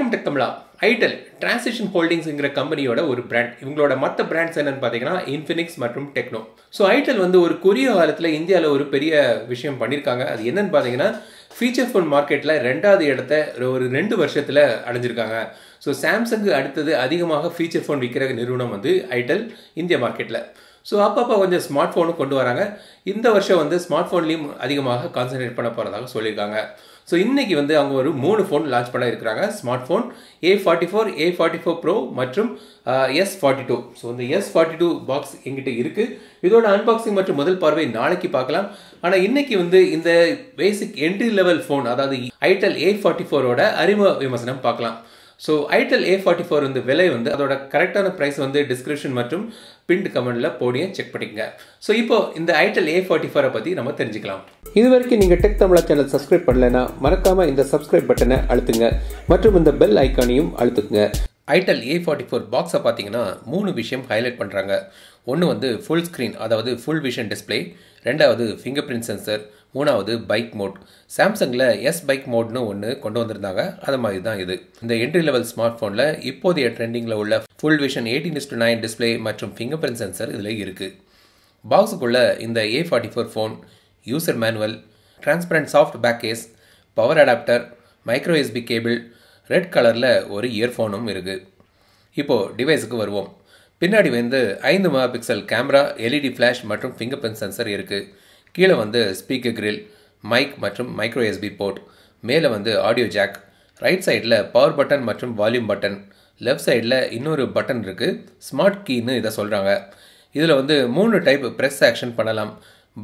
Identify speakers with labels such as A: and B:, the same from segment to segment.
A: வணக்கம் டெக்தமிழா. Itel transition ஹோல்டிங்ஸ்ங்கிற கம்பெனியோட ஒரு பிராண்ட். இவங்களோட மற்ற பிராண்ட்ஸ் என்னன்னு பார்த்தீங்கன்னா இன்ஃபினிக்ஸ் மற்றும் டெக்னோ. ஸோ ஐடெல் வந்து ஒரு குறுகிய காலத்தில் இந்தியாவில் ஒரு பெரிய விஷயம் பண்ணியிருக்காங்க. அது என்னன்னு பார்த்தீங்கன்னா ஃபீச்சர் ஃபோன் மார்க்கெட்டில் 2வது இடத்த ஒரு 2 வருஷத்தில் அடைஞ்சிருக்காங்க. ஸோ சாம்சங்கு அடுத்தது அதிகமாக ஃபீச்சர் ஃபோன் விற்கிற நிறுவனம் வந்து ஐடெல் இந்திய மார்க்கெட்டில். ஸோ அப்பப்போ கொஞ்சம் ஸ்மார்ட் ஃபோனும் கொண்டு வராங்க. இந்த வருஷம் வந்து ஸ்மார்ட் ஃபோன்லேயும் அதிகமாக கான்சன்ட்ரேட் பண்ண போகிறதாக சொல்லியிருக்காங்க. ஸோ இன்றைக்கி வந்து அவங்க ஒரு 3 ஃபோன் லான்ச் பண்ண இருக்கிறாங்க. Smart phone A44, A44 Pro மற்றும் S42. ஸோ இந்த S42 பாக்ஸ் எங்கிட்ட இருக்குது. இதோட அன்பாக்சிங் மற்றும் முதல் பார்வை நாளைக்கு பார்க்கலாம். ஆனால் இன்றைக்கி வந்து இந்த பேசிக் என்ட்ரி லெவல் ஃபோன், அதாவது ஐடெல் A44ஓட அறிமுக விமர்சனம் பார்க்கலாம். ஸோ ஐடெல் A44 வந்து விலை வந்து அதோட கரெக்டான ப்ரைஸ் வந்து டிஸ்கிரிப்ஷன் மற்றும் பின்ட் கமெண்ட்டில் போடியும் செக் பண்ணிக்கங்க. ஸோ இப்போ இந்த ஐடெல் A44 பற்றி நம்ம தெரிஞ்சுக்கலாம். இது வரைக்கும் நீங்கள் டெக் தமிழா சேனல் சப்ஸ்கிரைப் பண்ணலைன்னா மறக்காமல் இந்த சப்ஸ்கிரைப் பட்டனை அழுத்துங்க மற்றும் இந்த பெல் ஐக்கானையும் அழுத்துங்க. ஐடெல் A44 பாக்ஸை பார்த்தீங்கன்னா 3 விஷயம் ஹைலைட் பண்ணுறாங்க. ஒன்று வந்து ஃபுல் ஸ்க்ரீன், அதாவது ஃபுல் விஷன் டிஸ்பிளே. 2வது ஃபிங்கர் பிரிண்ட் சென்சர். 3வது பைக் மோட். சாம்சங்கில் பைக் மோட்னு ஒன்று கொண்டு வந்திருந்தாங்க. அது மாதிரி தான் இது. இந்த என்ட்ரி லெவல் ஸ்மார்ட் ஃபோனில் இப்போதைய ட்ரெண்டிங்கில் உள்ள ஃபுல் விஷன் 18:9 டிஸ்பிளே மற்றும் ஃபிங்கர் பிரிண்ட் சென்சர் இதில் இருக்குது. பாக்ஸுக்குள்ளே இந்த A44 phone, user manual, transparent soft back case, power adapter, micro USB cable, red கலரில் ஒரு இயர்ஃபோனும் இருக்குது. இப்போது டிவைஸுக்கு வருவோம். பின்னாடி வந்து 5 mega pixel camera, LED flash மற்றும் ஃபிங்கர் பிரிண்ட் சென்சர் இருக்குது. கீழே வந்து ஸ்பீக்கர் கிரில், மைக் மற்றும் மைக்ரோ USB போர்ட். மேலே வந்து ஆடியோ ஜாக். ரைட் சைடில் பவர் பட்டன் மற்றும் வால்யூம் பட்டன். லெஃப்ட் சைடில் இன்னொரு பட்டன் இருக்குது. ஸ்மார்ட் கீன்னு இதை சொல்கிறாங்க. இதில் வந்து 3 டைப் ப்ரெஸ் ஆக்ஷன் பண்ணலாம்.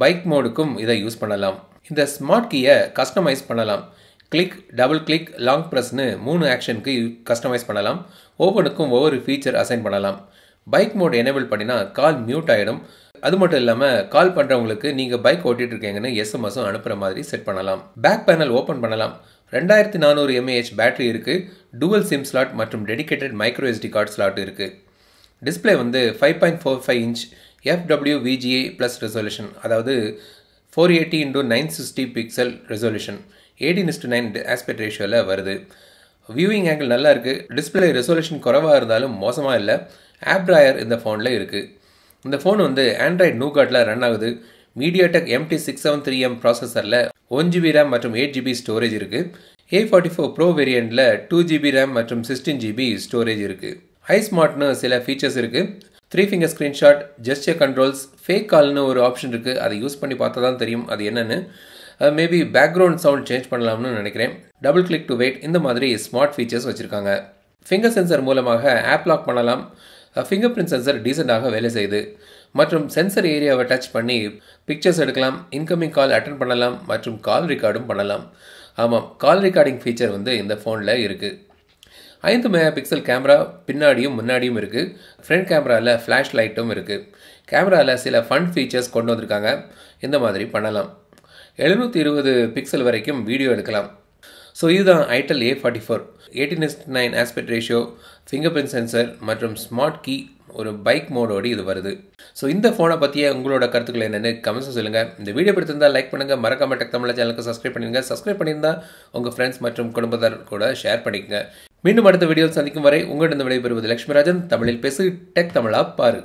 A: பைக் மோடுக்கும் இதை யூஸ் பண்ணலாம். இந்த ஸ்மார்ட் கீயை கஸ்டமைஸ் பண்ணலாம். கிளிக், டபுள் கிளிக், லாங் ப்ரெஸ்னு 3 ஆக்ஷனுக்கு கஸ்டமைஸ் பண்ணலாம். ஓப்பனுக்கும் ஒவ்வொரு ஃபீச்சர் அசைன் பண்ணலாம். பைக் மோட் எனேபிள் பண்ணினா கால் மியூட் ஆகிடும். அது மட்டும் இல்லாமல் கால் பண்ணுறவங்களுக்கு நீங்கள் பைக் ஓட்டிகிட்டு இருக்கீங்கன்னு எஸ்எம்எஸும் அனுப்புகிற மாதிரி செட் பண்ணலாம். பேக் பேனல் ஓப்பன் பண்ணலாம். 2400 mAh பேட்டரி இருக்குது. டூவல் சிம் ஸ்லாட் மற்றும் dedicated micro SD card slot இருக்குது. டிஸ்பிளே வந்து 5.45 இன்ச் FWVGA ப்ளஸ் ரெசல்யூஷன், அதாவது 480x960 பிக்சல் ரெசல்யூஷன், 18:9 ஆஸ்பெக்ட் ரேஷியோவில் வருது. வியூவிங் ஆங்கிள் நல்லா இருக்குது. டிஸ்பிளே ரெசல்யூஷன் குறைவாக இருந்தாலும் மோசமாக இல்லை. ஆப் டிராயர் இந்த ஃபோனில் இருக்குது. இந்த ஃபோன் வந்து ஆண்ட்ராய்டு நூகாட்டில் ரன் ஆகுது. மீடியாடெக் MT673M ப்ராசஸரில் 1GB RAM மற்றும் 8GB ஸ்டோரேஜ் இருக்குது. A44 Pro வேரியண்ட்டில் 2GB RAM மற்றும் 16GB ஸ்டோரேஜ் இருக்குது. ஐஸ்மார்ட்னு சில ஃபீச்சர்ஸ் இருக்குது. 3 finger screenshot, gesture controls, fake கால்னு ஒரு ஆப்ஷன் இருக்குது. அதை யூஸ் பண்ணி பார்த்தா தான் தெரியும் அது என்னென்னு. மேபி பேக்ரவுண்ட் சவுண்ட் சேஞ்ச் பண்ணலாம்னு நினைக்கிறேன். டபுள் கிளிக் டு வெயிட், இந்த மாதிரி ஸ்மார்ட் ஃபீச்சர்ஸ் வச்சுருக்காங்க. ஃபிங்கர் சென்சர் மூலமாக ஆப் லாக் பண்ணலாம். ஃபிங்கர் பிரிண்ட் சென்சர் டீசெண்டாக வேலை செய்யுது. மற்றும் சென்சர் ஏரியாவை டச் பண்ணி பிக்சர்ஸ் எடுக்கலாம். இன்கமிங் கால் அட்டன் பண்ணலாம் மற்றும் கால் ரெக்கார்டும் பண்ணலாம். ஆமாம், கால் ரெக்கார்டிங் ஃபீச்சர் வந்து இந்த ஃபோனில் இருக்குது. 5 மெகா பிக்சல் கேமரா பின்னாடியும் முன்னாடியும் இருக்குது. ஃப்ரண்ட் கேமராவில் ஃப்ளாஷ் லைட்டும் இருக்குது. கேமராவில் சில ஃபன் ஃபீச்சர்ஸ் கொண்டு வந்திருக்காங்க. இந்த மாதிரி பண்ணலாம். 720 பிக்சல் வரைக்கும் வீடியோ எடுக்கலாம். ஸோ இதுதான் itel A44. 18:9 aspect ratio, finger print sensor மற்றும் ஸ்மார்ட் கீ, ஒரு பைக் மோடோடு இது வருது. ஸோ இந்த ஃபோனை பற்றிய உங்களோட கருத்துக்கள் என்னென்னு கமெண்ட்ஸ் சொல்லுங்கள். இந்த வீடியோ பிடித்திருந்தால் லைக் பண்ணுங்கள். மறக்காம டெக் தமிழ் சேனலுக்கு சப்ஸ்கிரைப் பண்ணிடுங்க. சப்ஸ்கிரைப் பண்ணியிருந்தால் உங்கள் ஃப்ரெண்ட்ஸ் மற்றும் குடும்பத்தார் கூட ஷேர் பண்ணிக்கங்க. மீண்டும் அடுத்த வீடியோ சந்திக்கும் வரை உங்களிடம் விடைபெறுவது லட்சுமிராஜன். தமிழில் பேசு, டெக் தமிழா பாரு.